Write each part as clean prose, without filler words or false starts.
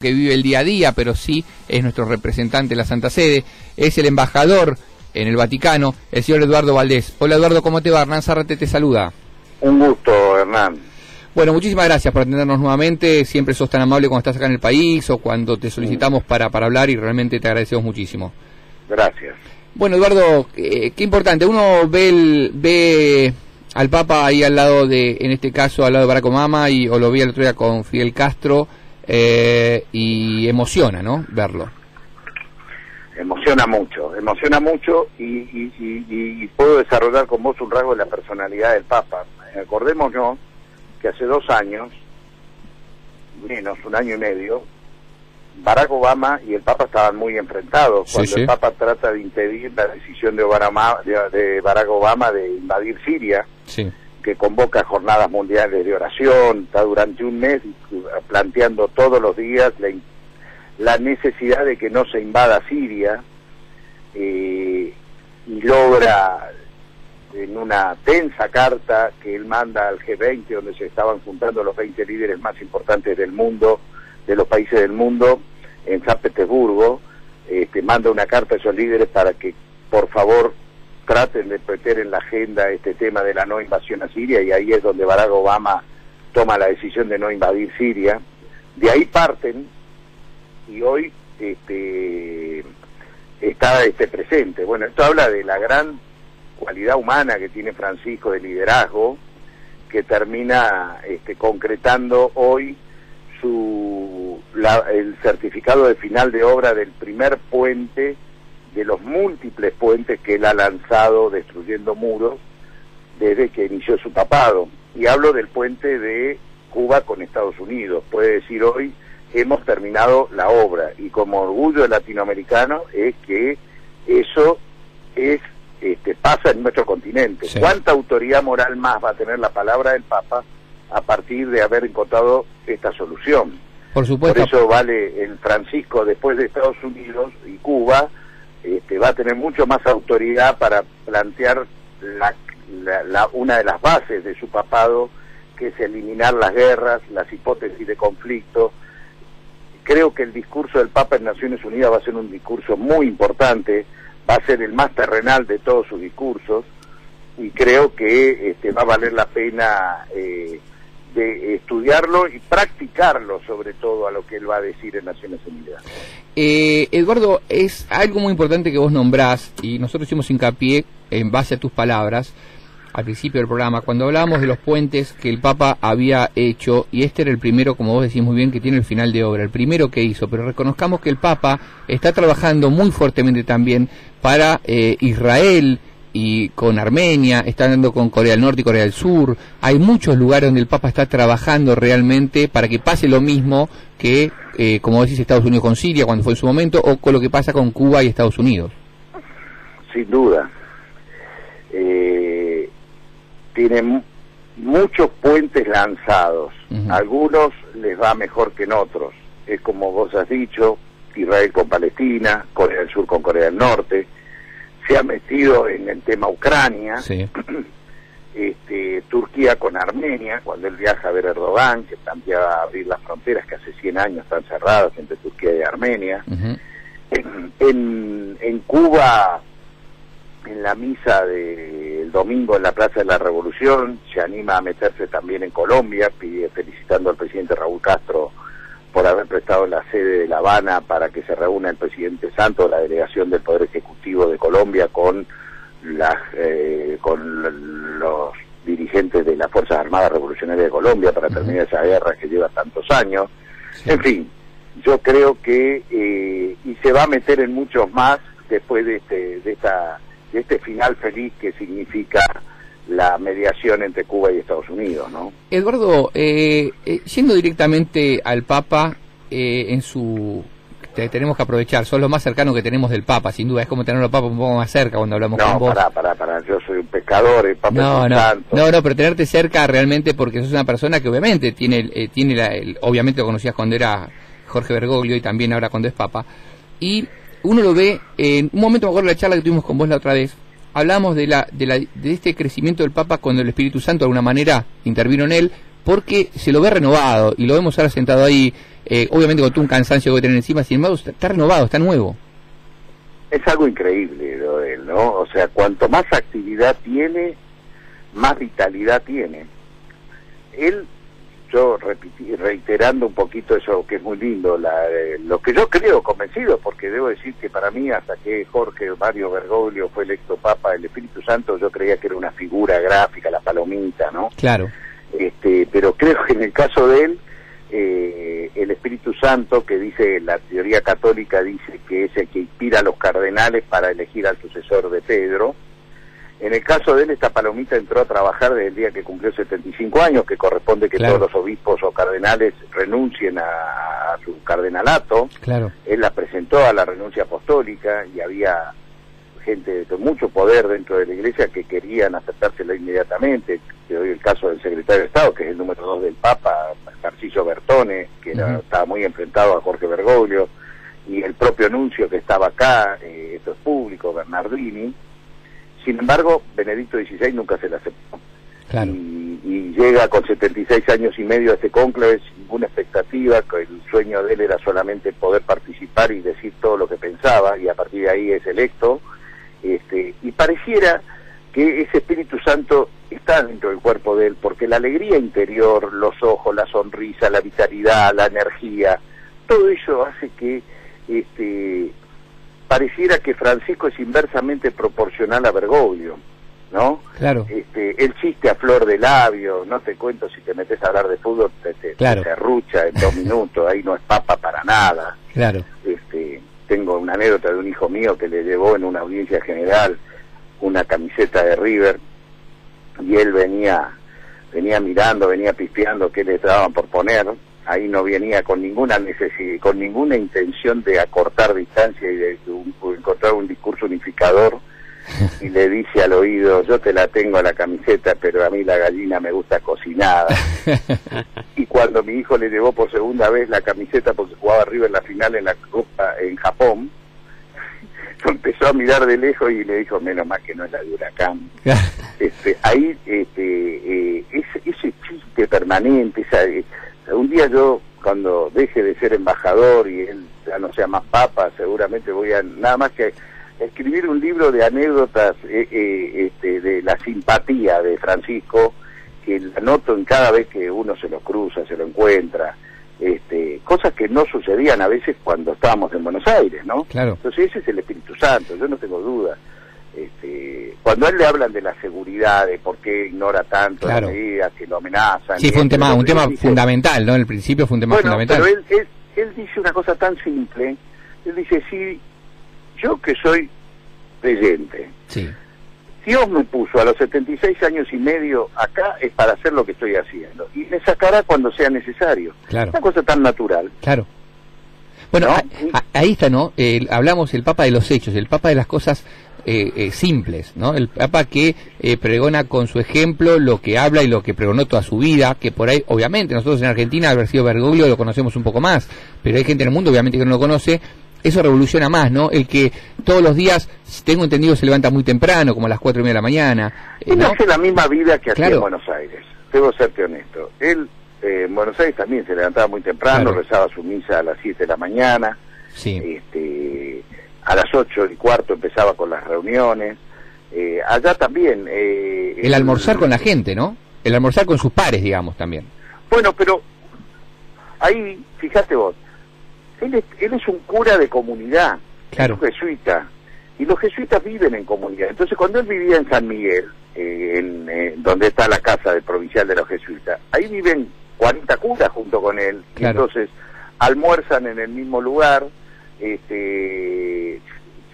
que vive el día a día, pero sí es nuestro representante en la Santa Sede, es el embajador en el Vaticano, el señor Eduardo Valdés. Hola Eduardo, ¿cómo te va? Hernán Zárate te saluda. Un gusto, Hernán. Bueno, muchísimas gracias por atendernos nuevamente, siempre sos tan amable cuando estás acá en el país o cuando te solicitamos para hablar y realmente te agradecemos muchísimo. Gracias. Bueno Eduardo, qué importante, uno ve al Papa ahí al lado en este caso al lado de Barack Obama o lo vi el otro día con Fidel Castro y emociona, ¿no? Verlo. Emociona mucho y puedo desarrollar con vos un rasgo de la personalidad del Papa. Acordémonos que hace 2 años, menos, 1 año y medio, Barack Obama y el Papa estaban muy enfrentados. Cuando el Papa trata de impedir la decisión de Barack Obama de invadir Siria, que convoca jornadas mundiales de oración, está durante un mes planteando todos los días la necesidad de que no se invada Siria, y logra en una tensa carta que él manda al G20, donde se estaban juntando los 20 líderes más importantes del mundo, de los países del mundo, en San Petersburgo, manda una carta a esos líderes para que por favor traten de meter en la agenda este tema de la no invasión a Siria, y ahí es donde Barack Obama toma la decisión de no invadir Siria. De ahí parten y hoy está presente. Bueno, esto habla de la gran cualidad humana que tiene Francisco de liderazgo, que termina concretando hoy el certificado de final de obra del primer puente de los múltiples puentes que él ha lanzado destruyendo muros desde que inició su papado. Y hablo del puente de Cuba con Estados Unidos. Puede decir hoy hemos terminado la obra, y como orgullo latinoamericano es que eso pasa en nuestro continente. Sí. ¿Cuánta autoridad moral más va a tener la palabra del Papa a partir de haber encontrado esta solución? Por supuesto. Por eso vale el Francisco, después de Estados Unidos y Cuba, va a tener mucho más autoridad para plantear una de las bases de su papado, que es eliminar las guerras, las hipótesis de conflicto. Creo que el discurso del Papa en Naciones Unidas va a ser un discurso muy importante, va a ser el más terrenal de todos sus discursos, y creo que va a valer la pena de estudiarlo y practicarlo, sobre todo a lo que él va a decir en Naciones Unidas. Eduardo, es algo muy importante que vos nombrás, y nosotros hicimos hincapié en base a tus palabras al principio del programa, cuando hablábamos de los puentes que el Papa había hecho, y este era el primero, como vos decís muy bien, que tiene el final de obra, el primero que hizo, pero reconozcamos que el Papa está trabajando muy fuertemente también para Israel y con Armenia, está andando con Corea del Norte y Corea del Sur. Hay muchos lugares donde el Papa está trabajando realmente para que pase lo mismo que, como decís, Estados Unidos con Siria, cuando fue en su momento, o con lo que pasa con Cuba y Estados Unidos. Sin duda. Tienen muchos puentes lanzados. Algunos les va mejor que en otros. Es como vos has dicho, Israel con Palestina, Corea del Sur con Corea del Norte. Se ha metido en el tema Ucrania, sí. Turquía con Armenia, cuando él viaja a ver a Erdogan, que planteaba abrir las fronteras que hace 100 años están cerradas entre Turquía y Armenia. En Cuba, en la misa del domingo en la Plaza de la Revolución, se anima a meterse también en Colombia, felicitando al presidente Raúl Castro por haber prestado la sede de La Habana para que se reúna el presidente Santos, la delegación del Poder Ejecutivo de Colombia, con los dirigentes de las Fuerzas Armadas Revolucionarias de Colombia para terminar esa guerra que lleva tantos años. Sí. En fin, yo creo que y se va a meter en muchos más después de este final feliz que significa la mediación entre Cuba y Estados Unidos, ¿no? Eduardo, yendo directamente al Papa, tenemos que aprovechar, sos lo más cercano que tenemos del Papa, sin duda, es como tener al Papa un poco más cerca cuando hablamos con vos. No, pará, yo soy un pecador, el Papa es un santo. No, pero tenerte cerca realmente, porque sos una persona que obviamente obviamente lo conocías cuando era Jorge Bergoglio y también ahora cuando es Papa, y uno lo ve, en un momento me acuerdo de la charla que tuvimos con vos la otra vez, hablamos de este crecimiento del Papa cuando el Espíritu Santo de alguna manera intervino en él, porque se lo ve renovado, y lo vemos ahora sentado ahí, obviamente con todo un cansancio que tener encima, sin embargo está renovado, está nuevo. Es algo increíble lo de él, ¿no? O sea, cuanto más actividad tiene, más vitalidad tiene. Él, yo reiterando un poquito eso que es muy lindo, lo que yo creo, convencido, porque debo decir que para mí, hasta que Jorge Mario Bergoglio fue electo Papa, el Espíritu Santo, yo creía que era una figura gráfica, la palomita, ¿no? Claro. Pero creo que en el caso de él, el Espíritu Santo, que dice, la teoría católica dice que es el que inspira a los cardenales para elegir al sucesor de Pedro. En el caso de él, esta palomita entró a trabajar desde el día que cumplió 75 años, que corresponde que claro. todos los obispos o cardenales renuncien a su cardenalato. Claro. Él la presentó a la renuncia apostólica y había gente de mucho poder dentro de la Iglesia que querían aceptársela inmediatamente. Te doy el caso del secretario de Estado, que es el número 2 del Papa, Tarcisio Bertone, que estaba muy enfrentado a Jorge Bergoglio, y el propio nuncio que estaba acá, esto es público, Bernardini. Sin embargo, Benedicto XVI nunca se la aceptó. Claro. Y llega con 76 años y medio a este cónclave sin ninguna expectativa, que el sueño de él era solamente poder participar y decir todo lo que pensaba, y a partir de ahí es electo. Y pareciera que ese Espíritu Santo está dentro del cuerpo de él, porque la alegría interior, los ojos, la sonrisa, la vitalidad, la energía, todo eso hace que pareciera que Francisco es inversamente proporcional a Bergoglio, ¿no? Claro. El chiste a flor de labio, no te cuento, si te metes a hablar de fútbol claro. te arrucha en 2 minutos, ahí no es papa para nada. Claro. Tengo una anécdota de un hijo mío que le llevó en una audiencia general una camiseta de River, y él venía mirando, venía pispeando qué le daban por poner. Ahí no venía con ninguna necesidad, con ninguna intención de acortar distancia y de encontrar un discurso unificador, y le dice al oído: yo te la tengo a la camiseta, pero a mí la gallina me gusta cocinada. Y cuando mi hijo le llevó por segunda vez la camiseta, porque jugaba River la final en la Copa en Japón, lo empezó a mirar de lejos y le dijo: menos mal que no es la de Huracán. Ahí ese chiste permanente, un día yo, cuando deje de ser embajador y él ya no sea más papa, seguramente voy a nada más que escribir un libro de anécdotas de la simpatía de Francisco, que la noto en cada vez que uno se lo cruza, se lo encuentra, cosas que no sucedían a veces cuando estábamos en Buenos Aires, ¿no? Claro. Entonces ese es el Espíritu Santo, yo no tengo duda. Cuando a él le hablan de la seguridad, de por qué ignora tanto claro. las medidas que lo amenazan. Sí, fue un tema dice, fundamental, ¿no? En el principio fue un tema fundamental. Pero él dice una cosa tan simple. Él dice: sí, yo que soy creyente, sí. Dios me puso a los 76 años y medio acá es para hacer lo que estoy haciendo, y me sacará cuando sea necesario. Claro. Una cosa tan natural. Claro. Bueno, ¿no? Ahí está, ¿no? Hablamos el Papa de los hechos, el Papa de las cosas simples, ¿no? El Papa que pregona con su ejemplo lo que habla y lo que pregonó toda su vida, que por ahí, obviamente, nosotros en Argentina, haber sido Bergoglio, lo conocemos un poco más, pero hay gente en el mundo, obviamente, que no lo conoce. Eso revoluciona más, ¿no? El que todos los días, tengo entendido, se levanta muy temprano, como a las 4:30 de la mañana. Él ¿no? hace la misma vida que hacía claro. en Buenos Aires, debo serte honesto. Él en Buenos Aires también se levantaba muy temprano, claro. rezaba su misa a las 7 de la mañana, sí. A las 8:15 empezaba con las reuniones. Allá también... el almorzar con la gente, ¿no? El almorzar con sus pares, digamos, también. Bueno, pero ahí, fíjate vos, él es un cura de comunidad, claro. es un jesuita, y los jesuitas viven en comunidad. Entonces, cuando él vivía en San Miguel, donde está la casa del provincial de los jesuitas, ahí viven 40 curas junto con él, claro. Y entonces almuerzan en el mismo lugar,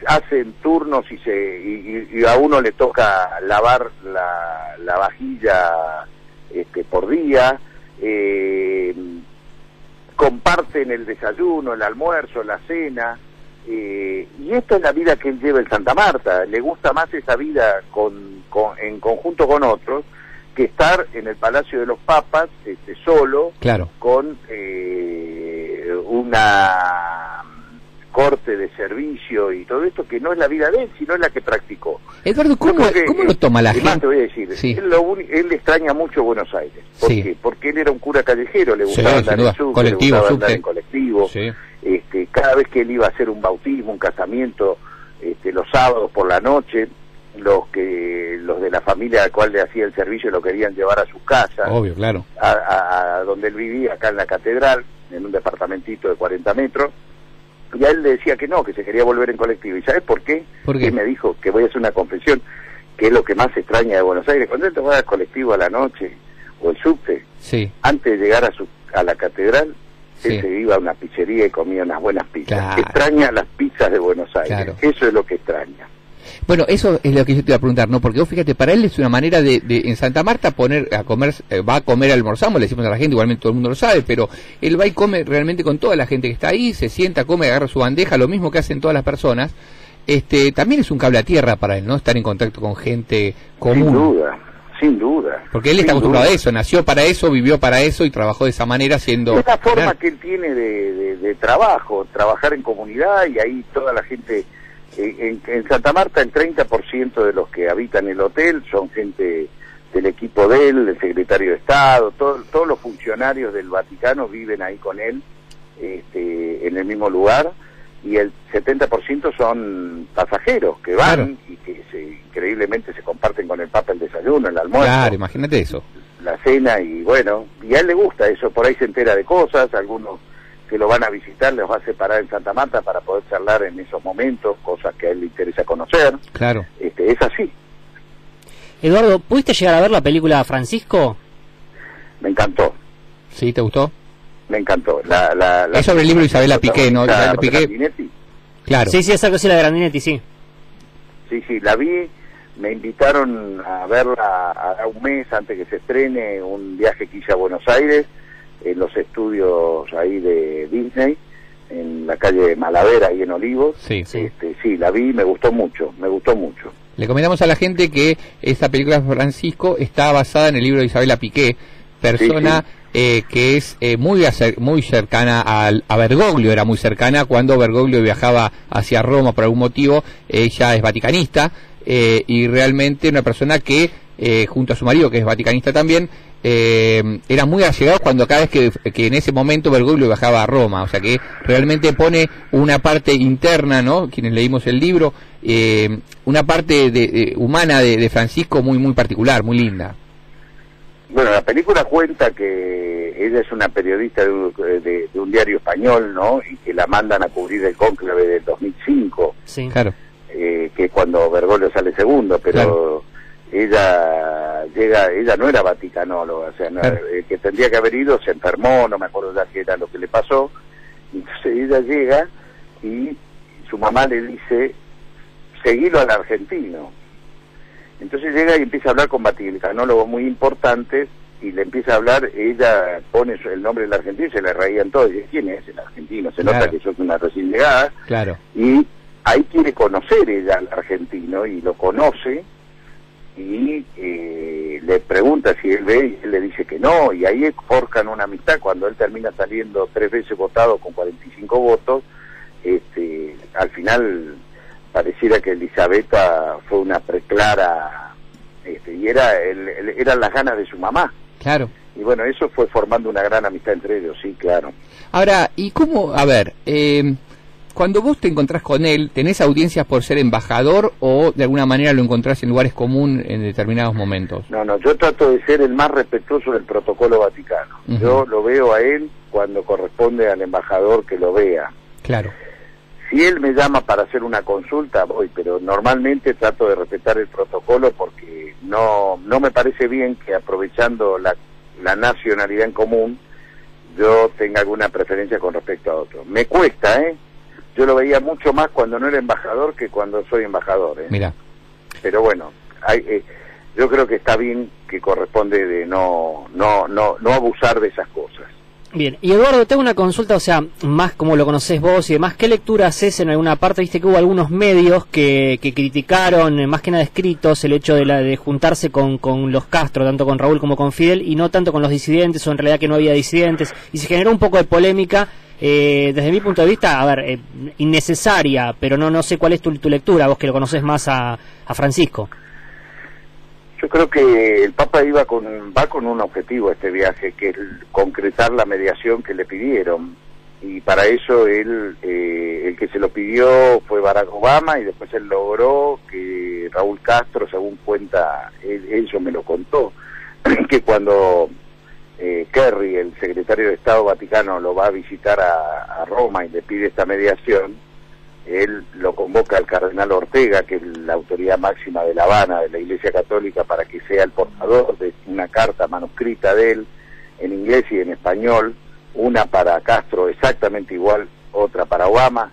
hacen turnos y a uno le toca lavar la vajilla por día, comparten el desayuno, el almuerzo, la cena, y esta es la vida que él lleva en Santa Marta. Le gusta más esa vida en conjunto con otros que estar en el Palacio de los Papas con claro. corte de servicio y todo esto, que no es la vida de él, sino es la que practicó. Eduardo, ¿cómo lo toma la gente? Te voy a decir, sí. él extraña mucho Buenos Aires. ¿Por sí. qué? Porque él era un cura callejero, le gustaba andar en subte, le gustaba andar en colectivo. Sí. Cada vez que él iba a hacer un bautismo, un casamiento, los sábados por la noche, los de la familia a la cual le hacía el servicio lo querían llevar a su casa. Obvio, claro. A donde él vivía, acá en la catedral, en un departamentito de 40 metros. Y a él le decía que no, que se quería volver en colectivo. ¿Y sabes por qué? ¿Por qué? Él me dijo que voy a hacer una confesión, que es lo que más extraña de Buenos Aires. Cuando él tomaba el colectivo a la noche, o el subte, sí. antes de llegar a la catedral, sí. él se iba a una pizzería y comía unas buenas pizzas. Claro. Extraña las pizzas de Buenos Aires. Claro. Eso es lo que extraña. Bueno, eso es lo que yo te iba a preguntar, ¿no? Porque vos fíjate, para él es una manera de en Santa Marta va a comer, almorzamos, le decimos a la gente, igualmente todo el mundo lo sabe, pero él va y come realmente con toda la gente que está ahí, se sienta, come, agarra su bandeja, lo mismo que hacen todas las personas. También es un cable a tierra para él, ¿no? Estar en contacto con gente común. Sin duda. Porque él está acostumbrado a eso, nació para eso, vivió para eso y trabajó de esa manera siendo... Es la forma que él tiene de trabajo, trabajar en comunidad, y ahí toda la gente... En Santa Marta el 30% de los que habitan el hotel son gente del equipo de él, el secretario de Estado, todos los funcionarios del Vaticano viven ahí con él, en el mismo lugar, y el 70% son pasajeros que van, claro, y que increíblemente se comparten con el Papa el desayuno, el almuerzo. Claro, imagínate eso. La cena, y bueno, y a él le gusta eso, por ahí se entera de cosas, algunos que lo van a visitar les va a separar en Santa Marta para poder charlar en esos momentos, cosas que a él le interesa conocer. Claro. Es así. Eduardo, ¿pudiste llegar a ver la película Francisco? Me encantó. ¿Sí? ¿Te gustó? Me encantó. Es sobre el libro de Isabela Piqué, ¿no? Isabela Piqué. Claro. Sí, esa cosa, la de Grandinetti, sí. Sí, la vi. Me invitaron a verla a un mes antes que se estrene, un viaje que hice a Buenos Aires, en los estudios ahí de Disney, en la calle Malavera, ahí en Olivos. Sí. Sí, la vi, me gustó mucho. Le comentamos a la gente que esta película Francisco está basada en el libro de Isabela Piqué, persona que es muy cercana a Bergoglio, era muy cercana cuando Bergoglio viajaba hacia Roma por algún motivo. Ella es vaticanista, y realmente una persona que, junto a su marido, que es vaticanista también, era muy allegados cuando cada vez que en ese momento Bergoglio viajaba a Roma, o sea que realmente pone una parte interna, ¿no? Quienes leímos el libro, una parte humana de Francisco muy particular, muy linda. Bueno, la película cuenta que ella es una periodista de un diario español, ¿no? Y que la mandan a cubrir el cónclave del 2005. Sí, claro. Que es cuando Bergoglio sale segundo, pero... Claro. Ella no era vaticanóloga, o sea, no, claro, que tendría que haber ido, se enfermó, no me acuerdo ya qué era lo que le pasó, entonces ella llega y su mamá le dice, seguilo al argentino. Entonces llega y empieza a hablar con vaticanólogos muy importantes, y le empieza a hablar, ella pone el nombre del argentino y se le reían todos, y dice, ¿quién es el argentino? Se nota que sos una recién llegada, claro, y ahí quiere conocer ella al argentino, y lo conoce, y le pregunta si él ve, y él le dice que no, y ahí forjan una amistad. Cuando él termina saliendo 3 veces votado con 45 votos, al final pareciera que Elisabetta fue una preclara, y eran las ganas de su mamá. Claro. Y bueno, eso fue formando una gran amistad entre ellos, sí, claro. Ahora, ¿y cómo? A ver, cuando vos te encontrás con él, ¿tenés audiencias por ser embajador o de alguna manera lo encontrás en lugares comunes en determinados momentos? No, yo trato de ser el más respetuoso del protocolo vaticano. Yo lo veo a él cuando corresponde al embajador que lo vea. Claro. Si él me llama para hacer una consulta, voy, pero normalmente trato de respetar el protocolo, porque no me parece bien que, aprovechando la nacionalidad en común, yo tenga alguna preferencia con respecto a otro. Me cuesta, Yo lo veía mucho más cuando no era embajador que cuando soy embajador. Mira. Pero bueno, yo creo que está bien, que corresponde de no abusar de esas cosas. Bien, y Eduardo, tengo una consulta, o sea, más como lo conocés vos y demás, ¿qué lectura haces en alguna parte? Viste que hubo algunos medios que criticaron, más que nada escritos, el hecho de juntarse con los Castro, tanto con Raúl como con Fidel, y no tanto con los disidentes, o en realidad que no había disidentes, y se generó un poco de polémica desde mi punto de vista, a ver, innecesaria, pero no sé cuál es tu lectura, vos que lo conoces más a Francisco. Yo creo que el Papa va con un objetivo a este viaje, que es concretar la mediación que le pidieron. Y para eso el que se lo pidió fue Barack Obama, y después él logró que Raúl Castro, según cuenta, eso me lo contó, que cuando Kerry, el secretario de Estado Vaticano, lo va a visitar a Roma y le pide esta mediación, él lo convoca al cardenal Ortega, que es la autoridad máxima de La Habana, de la Iglesia Católica, para que sea el portador de una carta manuscrita de él, en inglés y en español, una para Castro exactamente igual, otra para Obama,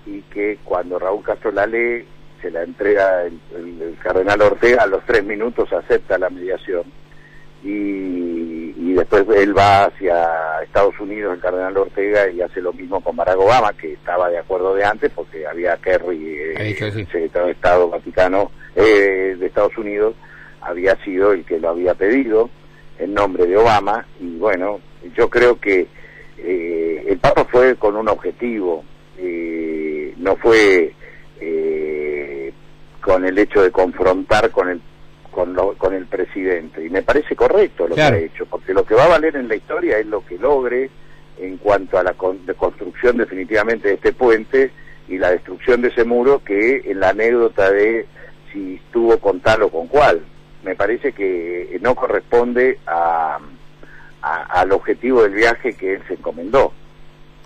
y que cuando Raúl Castro la lee, se la entrega el cardenal Ortega, a los 3 minutos acepta la mediación, y después él va hacia Estados Unidos, el cardenal Ortega, y hace lo mismo con Barack Obama, que estaba de acuerdo de antes, porque había Kerry, secretario de Estado Vaticano de Estados Unidos, había sido el que lo había pedido en nombre de Obama. Y bueno, yo creo que el Papa fue con un objetivo, no fue con el hecho de confrontar con el presidente, y me parece correcto lo que ha hecho, porque lo que va a valer en la historia es lo que logre en cuanto a la construcción definitivamente de este puente y la destrucción de ese muro, que en la anécdota de si estuvo con tal o con cual, me parece que no corresponde al objetivo del viaje que él se encomendó.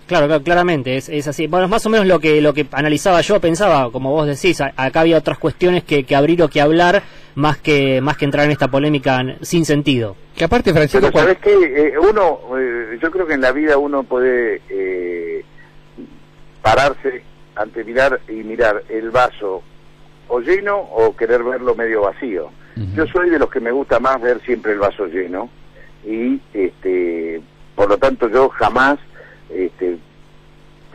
Claro, claramente, es así. Bueno, es más o menos lo que analizaba yo, pensaba, como vos decís, acá había otras cuestiones que abrir o que hablar, más que entrar en esta polémica sin sentido. Que aparte, Francisco... Pero ¿sabés qué? Yo creo que en la vida uno puede pararse ante mirar el vaso o lleno o querer verlo medio vacío. Yo soy de los que me gusta más ver siempre el vaso lleno, y por lo tanto yo jamás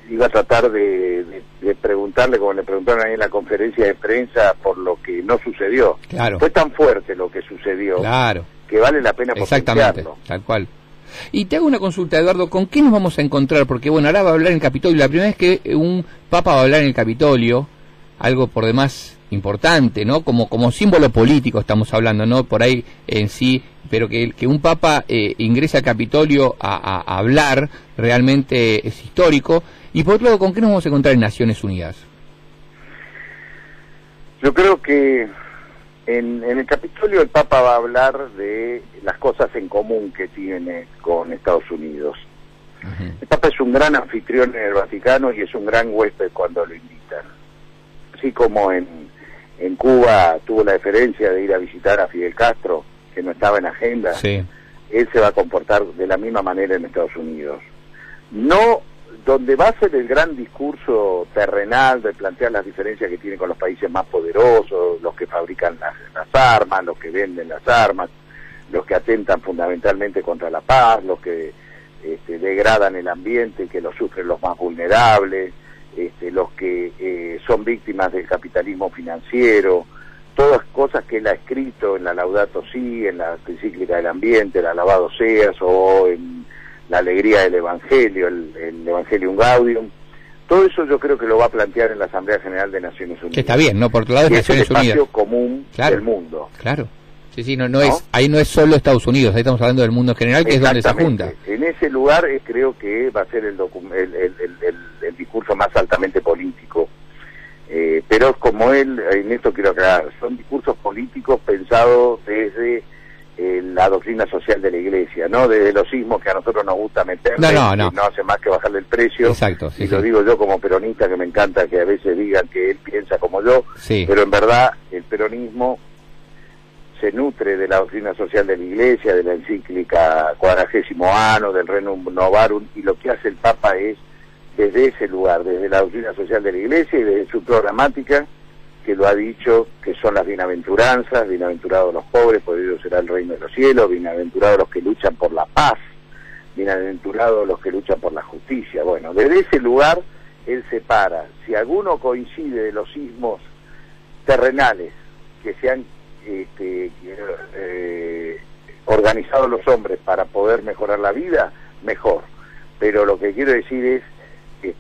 iba a tratar de preguntarle, como le preguntaron ahí en la conferencia de prensa, por lo que no sucedió. Claro. Fue tan fuerte lo que sucedió, claro, que vale la pena exactamente, tal cual. Y te hago una consulta, Eduardo, ¿con qué nos vamos a encontrar? Porque bueno, ahora va a hablar en el Capitolio, la primera vez que un Papa va a hablar en el Capitolio, algo por demás importante, ¿no? Como símbolo político estamos hablando, ¿no? Por ahí en sí, pero que un Papa ingrese al Capitolio a hablar realmente es histórico. Y por otro lado, ¿con qué nos vamos a encontrar en Naciones Unidas? Yo creo que en el Capitolio el Papa va a hablar de las cosas en común que tiene con Estados Unidos. El Papa es un gran anfitrión en el Vaticano y es un gran huésped cuando lo invitan. Así como en Cuba tuvo la deferencia de ir a visitar a Fidel Castro, que no estaba en agenda, sí, él se va a comportar de la misma manera en Estados Unidos. No donde va a ser el gran discurso terrenal de plantear las diferencias que tiene con los países más poderosos, los que fabrican las armas, los que venden las armas, los que atentan fundamentalmente contra la paz, los que degradan el ambiente, que lo sufren los más vulnerables, los que son víctimas del capitalismo financiero, todas cosas que él ha escrito en la Laudato Si, en la encíclica del ambiente, el Alabado Seas, o en la alegría del Evangelio, el Evangelium Gaudium. Todo eso yo creo que lo va a plantear en la Asamblea General de Naciones Unidas. Que está bien, ¿no? Por otro lado es Naciones Unidas. Es el espacio común del mundo. Claro. Sí, no es, ahí no es solo Estados Unidos, ahí estamos hablando del mundo en general, que es donde se junta. En ese lugar creo que va a ser el discurso más altamente político. Pero como él, en esto quiero aclarar, son discursos políticos pensados desde la doctrina social de la Iglesia, no desde los sismos que a nosotros nos gusta meter, no hace más que bajarle el precio. Exacto, sí, y lo digo yo como peronista, que me encanta que a veces digan que él piensa como yo, sí, pero en verdad el peronismo se nutre de la doctrina social de la Iglesia, de la encíclica Quadragésimo Anno, del Renum Novarum, y lo que hace el Papa es desde ese lugar, desde la doctrina social de la Iglesia y desde su programática, que lo ha dicho, que son las bienaventuranzas: bienaventurados los pobres, porque ellos será el reino de los cielos; bienaventurados los que luchan por la paz; bienaventurados los que luchan por la justicia. Bueno, desde ese lugar él separa, si alguno coincide de los sismos terrenales que se han organizado los hombres para poder mejorar la vida, mejor. pero lo que quiero decir es,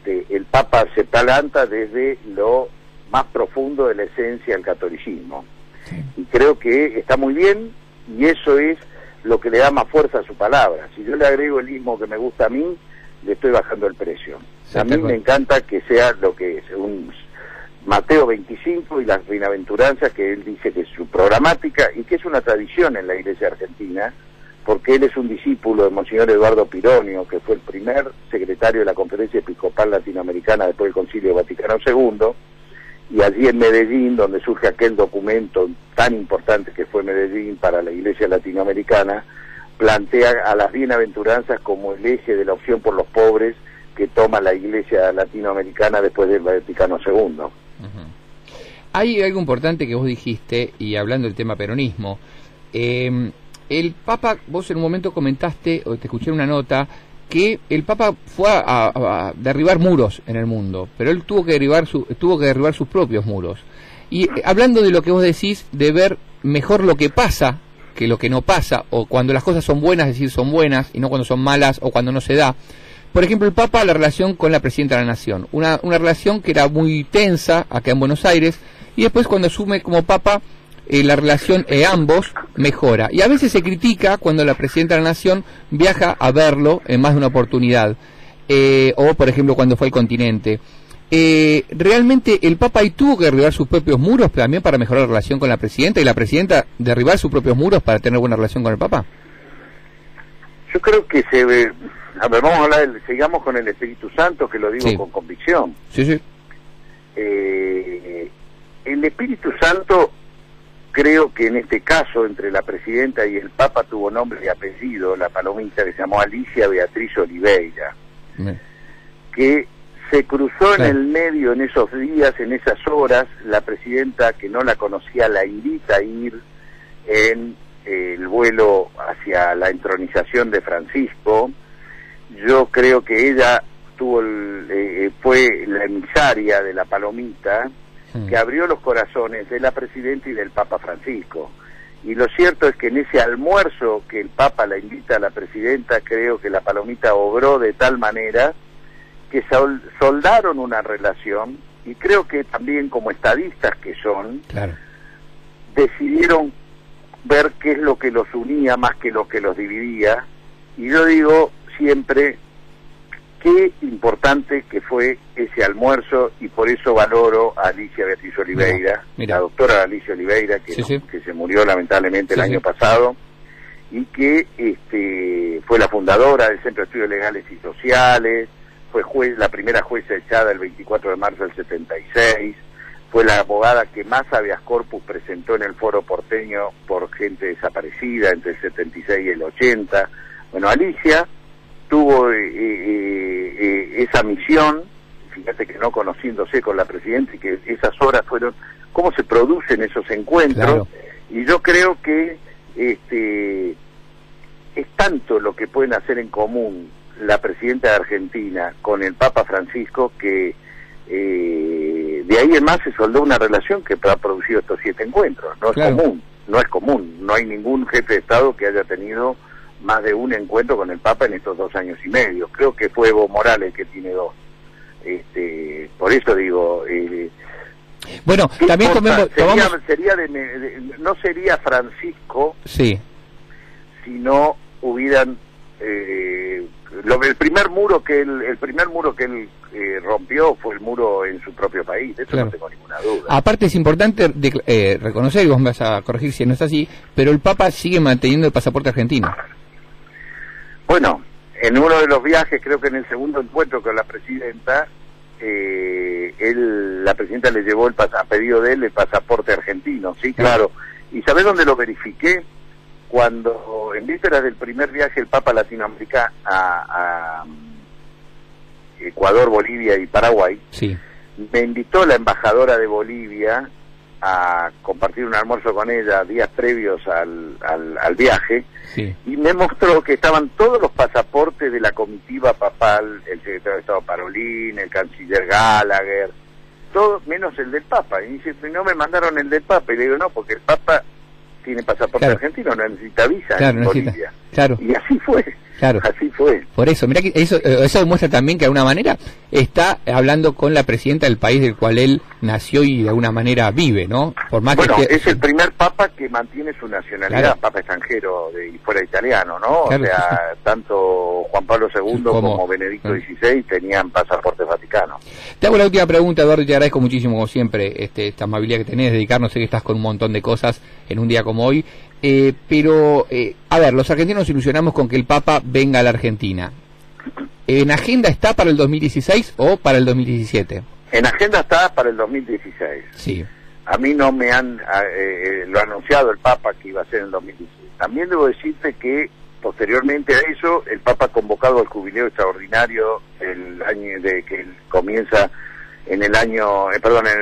el Papa se planta desde lo más profundo de la esencia del catolicismo. Sí. Y creo que está muy bien, y eso es lo que le da más fuerza a su palabra. Si yo le agrego el ismo que me gusta a mí, le estoy bajando el precio. Sí, a mí me encanta que sea lo que es un Mateo 25 y las bienaventuranzas, que él dice que es su programática y que es una tradición en la Iglesia argentina, porque él es un discípulo de Monseñor Eduardo Pironio, que fue el primer secretario de la Conferencia Episcopal Latinoamericana después del Concilio Vaticano II, y allí en Medellín, donde surge aquel documento tan importante que fue Medellín para la Iglesia latinoamericana, plantea a las bienaventuranzas como el eje de la opción por los pobres que toma la Iglesia latinoamericana después del Vaticano II. Uh-huh. Hay algo importante que vos dijiste, y hablando del tema peronismo, el Papa, vos en un momento comentaste, o te escuché en una nota, que el Papa fue a derribar muros en el mundo, pero él tuvo que derribar sus propios muros. Y hablando de lo que vos decís, de ver mejor lo que pasa que lo que no pasa, o cuando las cosas son buenas, decir son buenas, y no cuando son malas o cuando no se da. Por ejemplo, el Papa, la relación con la Presidenta de la Nación, una relación que era muy tensa acá en Buenos Aires, y después cuando asume como Papa, la relación ambos mejora. Y a veces se critica cuando la Presidenta de la Nación viaja a verlo en más de una oportunidad, o por ejemplo cuando fue al continente. Realmente el Papa ahí tuvo que derribar sus propios muros también para mejorar la relación con la Presidenta, y la Presidenta derribar sus propios muros para tener buena relación con el Papa. Yo creo que a ver, vamos a hablar, sigamos con el Espíritu Santo, que lo digo sí, con convicción. Sí, sí. El Espíritu Santo, creo que en este caso, entre la Presidenta y el Papa, tuvo nombre y apellido, la palomita, que se llamó Alicia Beatriz Oliveira, que se cruzó en el medio en esos días, en esas horas. La Presidenta, que no la conocía, la invita a ir en el vuelo hacia la entronización de Francisco. Yo creo que ella fue la emisaria de la palomita, que abrió los corazones de la Presidenta y del Papa Francisco. Y lo cierto es que en ese almuerzo que el Papa la invita a la Presidenta, creo que la palomita obró de tal manera que soldaron una relación, y creo que también, como estadistas que son, claro, decidieron ver qué es lo que los unía más que lo que los dividía. Y yo digo siempre qué importante que fue ese almuerzo, y por eso valoro a Alicia Beatriz Oliveira, la doctora Alicia Oliveira, que, que se murió lamentablemente el año pasado, y que fue la fundadora del Centro de Estudios Legales y Sociales, fue la primera jueza echada el 24 de marzo del 76, fue la abogada que más habeas corpus presentó en el foro porteño por gente desaparecida entre el 76 y el 80. Bueno, Alicia tuvo esa misión, fíjate que no conociéndose con la Presidenta, y que esas horas fueron cómo se producen esos encuentros, claro. Y yo creo que es tanto lo que pueden hacer en común la Presidenta de Argentina con el Papa Francisco, que de ahí en más se soldó una relación que ha producido estos 7 encuentros. No es común, no hay ningún jefe de Estado que haya tenido más de un encuentro con el Papa en estos 2 años y medio. Creo que fue Evo Morales que tiene 2. Por eso digo, bueno, también no sería Francisco, sí, si no hubieran el primer muro que él rompió fue el muro en su propio país. Eso claro. No tengo ninguna duda. Aparte es importante reconocer, y vos me vas a corregir si no es así, pero el Papa sigue manteniendo el pasaporte argentino. Bueno, en uno de los viajes, creo que en el segundo encuentro con la Presidenta, la Presidenta le llevó a pedido de él el pasaporte argentino, sí, claro. ¿Y sabés dónde lo verifiqué? Cuando en vísperas del primer viaje el Papa Latinoamérica a Ecuador, Bolivia y Paraguay, sí, me invitó la embajadora de Bolivia a compartir un almuerzo con ella días previos al viaje, sí, y me mostró que estaban todos los pasaportes de la comitiva papal, el secretario de Estado Parolin, el canciller Gallagher, todo menos el del Papa. Y dice, no me mandaron el del Papa. Y le digo, no, porque el Papa tiene pasaporte argentino, no necesita visa en Bolivia. Claro. Y así fue. Claro. Así fue. Por eso, mira que eso demuestra también que de alguna manera está hablando con la presidenta del país del cual él nació y de alguna manera vive, ¿no? Por más Bueno, que es el primer papa que mantiene su nacionalidad, claro. Papa extranjero y fuera italiano, ¿no? Claro, o sea, sí. Tanto Juan Pablo II como Benedicto XVI tenían pasaporte vaticano. Te hago la última pregunta, Eduardo, y te agradezco muchísimo, como siempre, esta amabilidad que tenés de dedicarnos. Sé que estás con un montón de cosas en un día como hoy. Pero, a ver, los argentinos nos ilusionamos con que el Papa venga a la Argentina. ¿En agenda está para el 2016 o para el 2017? En agenda está para el 2016. Sí. A mí no me han lo ha anunciado el Papa que iba a ser en el 2016. También debo decirte que posteriormente a eso el Papa ha convocado al jubileo extraordinario el año de que comienza en el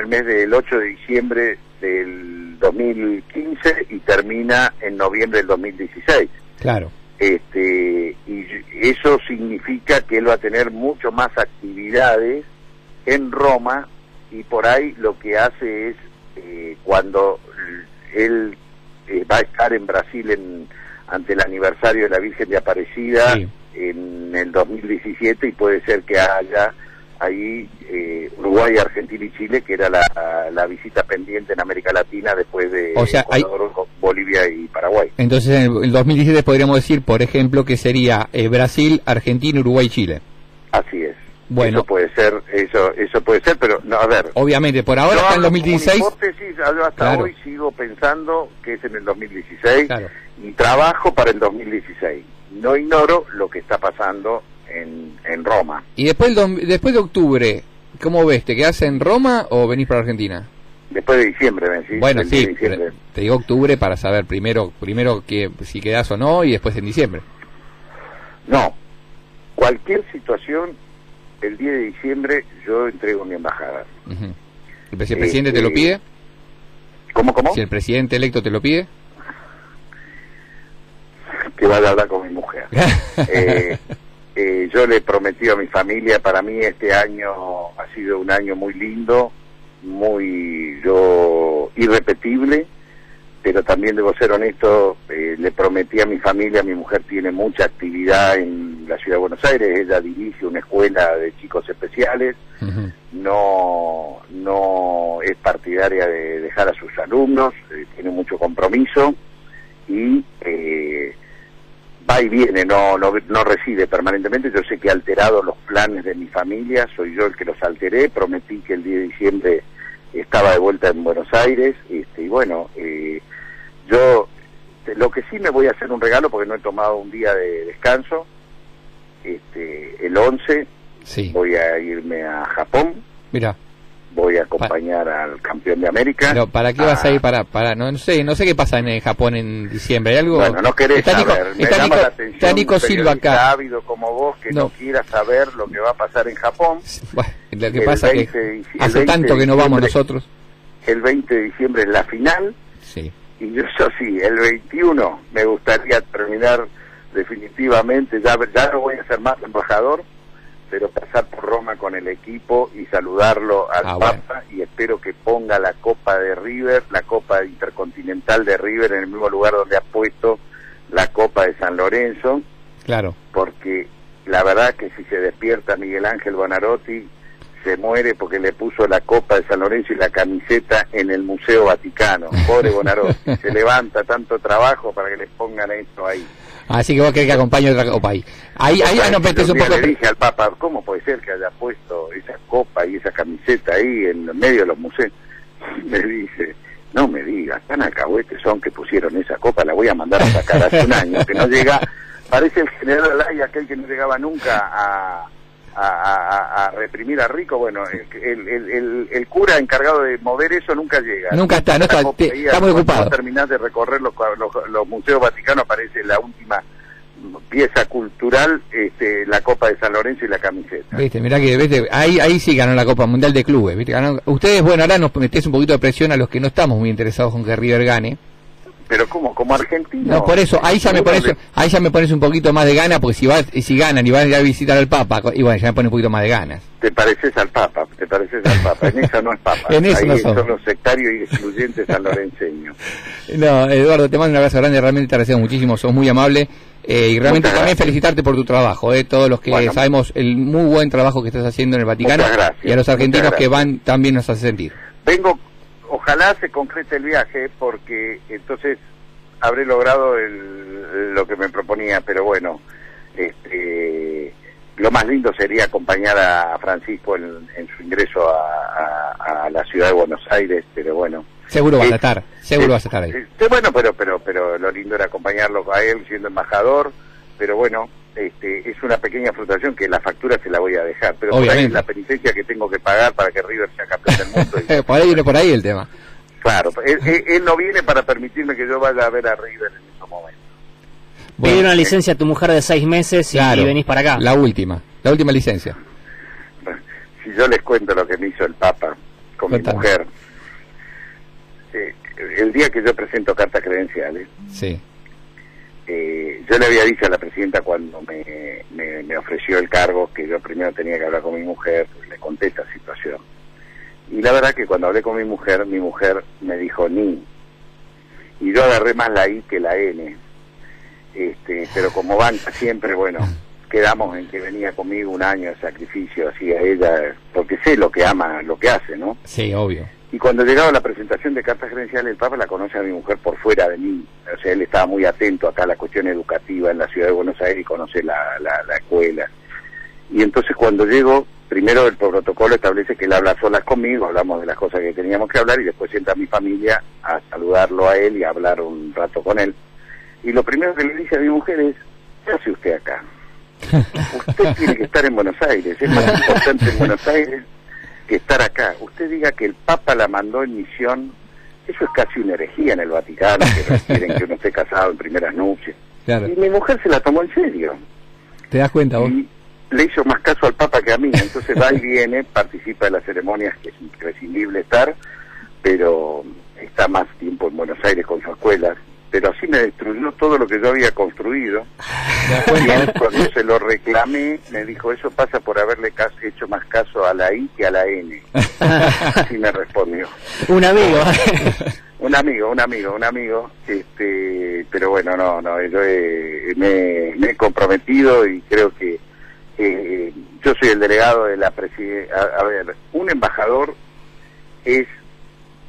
mes del 8 de diciembre del 2015 y termina en noviembre del 2016. Claro. Y eso significa que él va a tener mucho más actividades en Roma, y por ahí lo que hace es cuando él va a estar en Brasil ante el aniversario de la Virgen de Aparecida, sí, en el 2017, y puede ser que haya ahí Uruguay, Argentina y Chile, que era la visita pendiente en América Latina después de Ecuador, Bolivia y Paraguay. Entonces en el 2017 podríamos decir, por ejemplo, que sería Brasil, Argentina, Uruguay y Chile. Así es. Bueno, eso puede ser, pero no, a ver. Obviamente, por ahora está en 2016. Hipótesis, yo hasta claro, hoy sigo pensando que es en el 2016, claro, y trabajo para el 2016. No ignoro lo que está pasando en Roma. Y después de octubre, ¿cómo ves? ¿Te quedás en Roma o venís para Argentina? Después de diciembre, ¿me decís? Bueno, sí, te digo octubre para saber primero que si quedás o no, y después en diciembre. No, cualquier situación, el 10 de diciembre yo entrego mi embajada. Uh-huh. ¿El presidente te lo pide? ¿Cómo? Si el presidente electo te lo pide. Que vaya a hablar con mi mujer. Yo le he prometido a mi familia, para mí este año ha sido un año muy lindo, muy irrepetible, pero también debo ser honesto, le prometí a mi familia, mi mujer tiene mucha actividad en la ciudad de Buenos Aires, ella dirige una escuela de chicos especiales, uh-huh, no es partidaria de dejar a sus alumnos, tiene mucho compromiso y va y viene, no reside permanentemente. Yo sé que ha alterado los planes de mi familia, soy yo el que los alteré, prometí que el 10 de diciembre estaba de vuelta en Buenos Aires, y bueno, yo lo que sí me voy a hacer un regalo, porque no he tomado un día de descanso, el 11 sí, voy a irme a Japón. Mira, voy a acompañar al campeón de América. Pero ¿para qué vas a ir? Para no sé qué pasa en Japón en diciembre. ¿Hay algo? Bueno, no querés saber. Me llama la atención está Nico Silva acá, ávido como vos, que no quiera saber lo que va a pasar en Japón. Bueno, lo que pasa es que hace tanto que no vamos nosotros. El 20 de diciembre es la final. Sí. Y yo sí, el 21 me gustaría terminar definitivamente, ya no voy a ser más embajador, pero pasar por Roma con el equipo y saludarlo al Papa, bueno, y espero que ponga la Copa de River, la Copa Intercontinental de River en el mismo lugar donde ha puesto la Copa de San Lorenzo. Claro. Porque la verdad que si se despierta Miguel Ángel Buonarroti, se muere porque le puso la Copa de San Lorenzo y la camiseta en el Museo Vaticano. Pobre Buonarroti, se levanta tanto trabajo para que les pongan esto ahí. Así que vos querés que acompañe otra copa ahí. Ahí no metes un poco. Le dije al Papa, ¿cómo puede ser que haya puesto esa copa y esa camiseta ahí en medio de los museos? Me dice, no me digas, tan alcahuetes son que pusieron esa copa, la voy a mandar a sacar hace un año, que no llega, parece el general Alay, aquel que no llegaba nunca a reprimir a Rico. Bueno, el cura encargado de mover eso nunca llega. Nunca está, no está, está muy ocupado. Cuando terminás de recorrer los museos vaticanos, aparece la última pieza cultural, la Copa de San Lorenzo y la camiseta. Viste, mirá que ahí sí ganó la Copa Mundial de Clubes, ¿viste? Ustedes, bueno, ahora nos metés un poquito de presión a los que no estamos muy interesados con que River gane. Pero como argentino. No, por eso, ahí ya me pones un poquito más de ganas, porque si ganan y van a ir a visitar al Papa, y bueno, ya me pone un poquito más de ganas. Te pareces al Papa. En esa no es Papa. En eso ahí no son los sectarios y excluyentes sanlorenseños. No, Eduardo, te mando un abrazo grande, realmente te agradecemos muchísimo, sos muy amable, Y realmente Muchas también gracias. felicitarte por tu trabajo, todos los que Bueno. sabemos el muy buen trabajo que estás haciendo en el Vaticano, Muchas gracias, y a los argentinos muchas que gracias. van también nos hace sentir. Vengo, ojalá se concrete el viaje, porque entonces habré logrado lo que me proponía, pero bueno, lo más lindo sería acompañar a Francisco en su ingreso a la ciudad de Buenos Aires, pero bueno. Seguro vas a estar, seguro vas a estar ahí. Bueno, pero lo lindo era acompañarlo a él siendo embajador, pero bueno, es una pequeña frustración que la factura se la voy a dejar, pero por ahí es la penitencia que tengo que pagar para que River sea campeón del mundo. Y, por ahí viene por ahí el tema. Claro, él no viene para permitirme que yo vaya a ver a River en esos momentos. Bueno, pide una licencia a tu mujer de 6 meses y, claro, y venís para acá. La última licencia. Si yo les cuento lo que me hizo el Papa con mi mujer, el día que yo presento cartas credenciales, sí. Yo le había dicho a la presidenta cuando me ofreció el cargo que yo primero tenía que hablar con mi mujer, le conté esta situación. Y la verdad que cuando hablé con mi mujer me dijo ni. Y yo agarré más la I que la N. Pero como banca siempre, bueno, quedamos en que venía conmigo un año de sacrificio así a ella, porque sé lo que ama, lo que hace, ¿no? Sí, obvio. Y cuando llegaba la presentación de cartas credenciales, el Papa la conoce a mi mujer por fuera de mí. O sea, él estaba muy atento acá a la cuestión educativa en la ciudad de Buenos Aires y conoce la escuela. Y entonces cuando llego, primero el protocolo establece que él habla solas conmigo, hablamos de las cosas que teníamos que hablar y después entra mi familia a saludarlo a él y a hablar un rato con él. Y lo primero que le dice a mi mujer es, ¿qué hace usted acá? Usted tiene que estar en Buenos Aires, es más importante en Buenos Aires que estar acá. Usted diga que el Papa la mandó en misión, eso es casi una herejía en el Vaticano, que requieren que uno esté casado en primeras nupcias. Claro. Y mi mujer se la tomó en serio. ¿Te das cuenta vos? Y le hizo más caso al Papa que a mí, entonces va y viene, participa de las ceremonias, que es imprescindible estar, pero está más tiempo en Buenos Aires con su escuela. Pero así me destruyó todo lo que yo había construido. Y él, cuando se lo reclamé, me dijo, eso pasa por haberle hecho más caso a la I que a la N. Así me respondió. Un amigo. Un amigo. Pero bueno, no, yo me he comprometido y creo que yo soy el delegado de la presidencia. A ver, un embajador es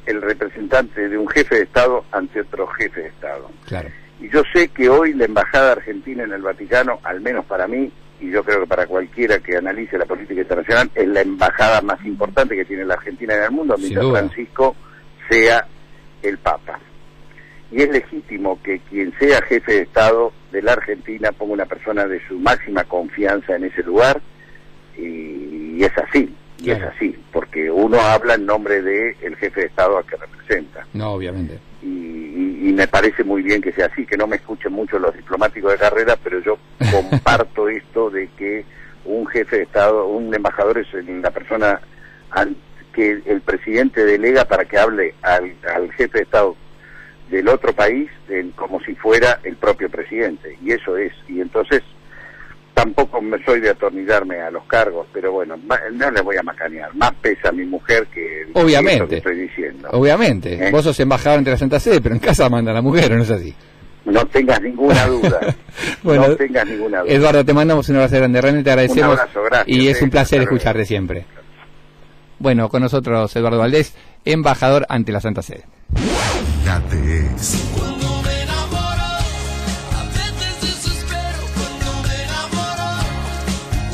el representante de un jefe de Estado ante otro jefe de Estado. Claro. Y yo sé que hoy la embajada argentina en el Vaticano, al menos para mí, y yo creo que para cualquiera que analice la política internacional, es la embajada más importante que tiene la Argentina en el mundo, mientras Francisco sea el Papa. Y es legítimo que quien sea jefe de Estado de la Argentina ponga una persona de su máxima confianza en ese lugar, y es así. Y es así, porque uno habla en nombre del jefe de Estado al que representa. No, obviamente. Y me parece muy bien que sea así, que no me escuchen mucho los diplomáticos de carrera, pero yo comparto esto de que un jefe de Estado, un embajador es la persona que el presidente delega para que hable al jefe de Estado del otro país como si fuera el propio presidente. Y eso es. Y entonces tampoco me soy de atornillarme a los cargos, pero bueno, no le voy a macanear. Más pesa mi mujer que obviamente eso que estoy diciendo. Obviamente. Vos sos embajador ante la Santa Sede, pero en casa manda la mujer, ¿o no es así? No tengas ninguna duda. Bueno, no tengas ninguna duda. Eduardo, te mandamos un abrazo grande, realmente te agradecemos. Un abrazo, gracias. Y es un placer escucharte siempre. Bueno, con nosotros Eduardo Valdés, embajador ante la Santa Sede. Ya te es.